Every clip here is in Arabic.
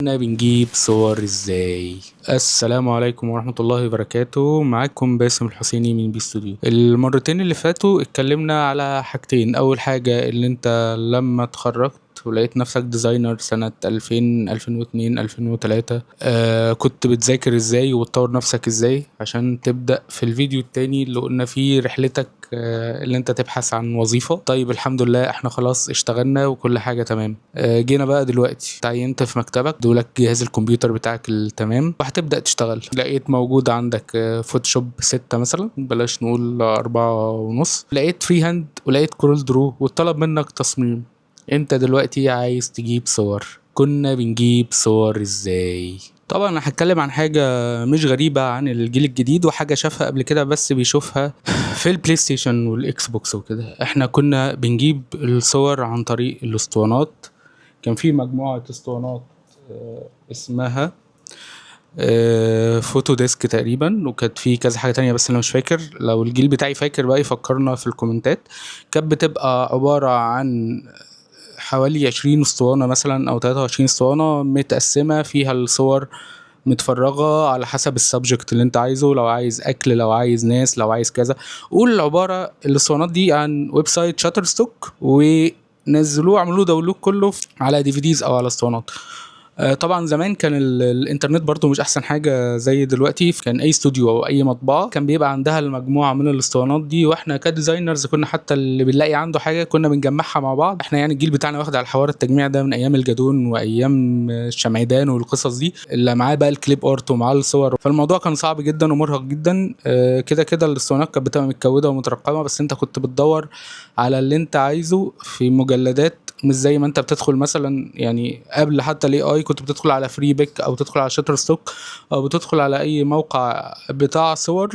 كنا بنجيب صور ازاي؟ السلام عليكم ورحمة الله وبركاته. معاكم باسم الحسيني من بي استوديو. المرتين اللي فاتوا اتكلمنا على حاجتين. اول حاجة اللي انت لما اتخرجت ولقيت نفسك ديزاينر سنة 2000 2002 2003 كنت بتذاكر ازاي وتطور نفسك ازاي عشان تبدأ في الفيديو التاني اللي قلنا فيه رحلتك اللي انت تبحث عن وظيفة. طيب الحمد لله احنا خلاص اشتغلنا وكل حاجة تمام. جينا بقى دلوقتي تعينت في مكتبك، دولك جهاز الكمبيوتر بتاعك التمام وهتبدأ تشتغل. لقيت موجود عندك فوتوشوب 6 مثلا، بلاش نقول 4.5. لقيت فري هاند ولقيت كورل درو وطلب منك تصميم. انت دلوقتي عايز تجيب صور. كنا بنجيب صور ازاي؟ طبعا انا هتكلم عن حاجة مش غريبة عن الجيل الجديد، وحاجة شافها قبل كده بس بيشوفها في البلاي ستيشن والاكس بوكس وكده. احنا كنا بنجيب الصور عن طريق الاسطوانات. كان في مجموعة اسطوانات اسمها فوتو ديسك تقريبا، وكانت في كذا حاجة تانية بس انا مش فاكر. لو الجيل بتاعي فاكر بقى يفكرنا في الكومنتات. كانت بتبقى عبارة عن حوالي 20 اسطوانة مثلا او 23 اسطوانة متقسمة فيها الصور متفرغة على حسب السبجكت اللي انت عايزه، لو عايز اكل، لو عايز ناس، لو عايز كذا. قول عبارة الاسطوانات دي عن ويب سايت شاتر ستوك، ونزلوه عملوه داونلود كله على دي في ديز او على اسطوانات. طبعا زمان كان الانترنت برضو مش احسن حاجة زي دلوقتي. كان اي استوديو او اي مطبعة كان بيبقى عندها المجموعة من الاسطوانات دي، واحنا كديزاينرز كنا حتى اللي بنلاقي عنده حاجة كنا بنجمعها مع بعض. احنا يعني الجيل بتاعنا واخد على الحوار التجميع ده من ايام الجدون وايام الشمعدان والقصص دي، اللي معاه بقى الكليب ارت ومعاه الصور. فالموضوع كان صعب جدا ومرهق جدا. كده كده الاسطوانات كانت بتبقى متكودة ومترقمة، بس انت كنت بتدور على اللي انت عايزه في مجلدات. مش زي ما انت بتدخل مثلا يعني قبل حتى الاي اي كنت بتدخل على فري بيك او تدخل على شاتر ستوك او بتدخل على اي موقع بتاع صور.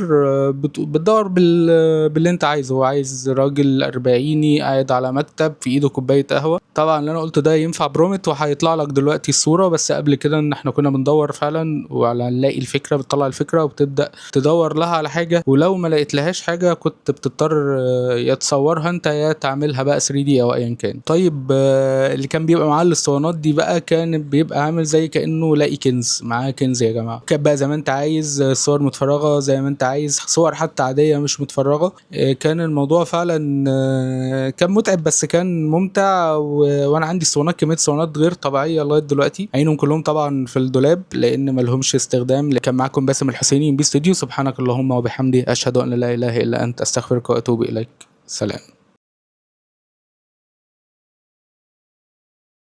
بتدور باللي انت عايزه. عايز راجل اربعيني قاعد على مكتب في ايده كوبايه قهوه. طبعا اللي انا قلته ده ينفع برومت وهيطلع لك دلوقتي الصوره، بس قبل كده ان احنا كنا بندور فعلا وعلى نلاقي الفكره. بتطلع الفكره وبتبدا تدور لها على حاجه، ولو ما لقيت لهاش حاجه كنت بتضطر يا تصورها انت يا تعملها بقى 3 دي او ايا كان. طيب اللي كان بيبقى معاه الاسطوانات دي بقى كان بيبقى عامل زي كانه لاقي كنز. معاه كنز يا جماعه. كان بقى زي ما انت عايز صور متفرغه، زي ما انت عايز صور حتى عاديه مش متفرغه. كان الموضوع فعلا كان متعب بس كان ممتع. وانا عندي اسطوانات، كميه اسطوانات غير طبيعيه لغايه دلوقتي، عينهم كلهم طبعا في الدولاب لان ما لهمش استخدام. كان معاكم باسم الحسيني من بي استوديو. سبحانك اللهم وبحمدي اشهد ان لا اله الا انت استغفرك واتوب اليك. سلام.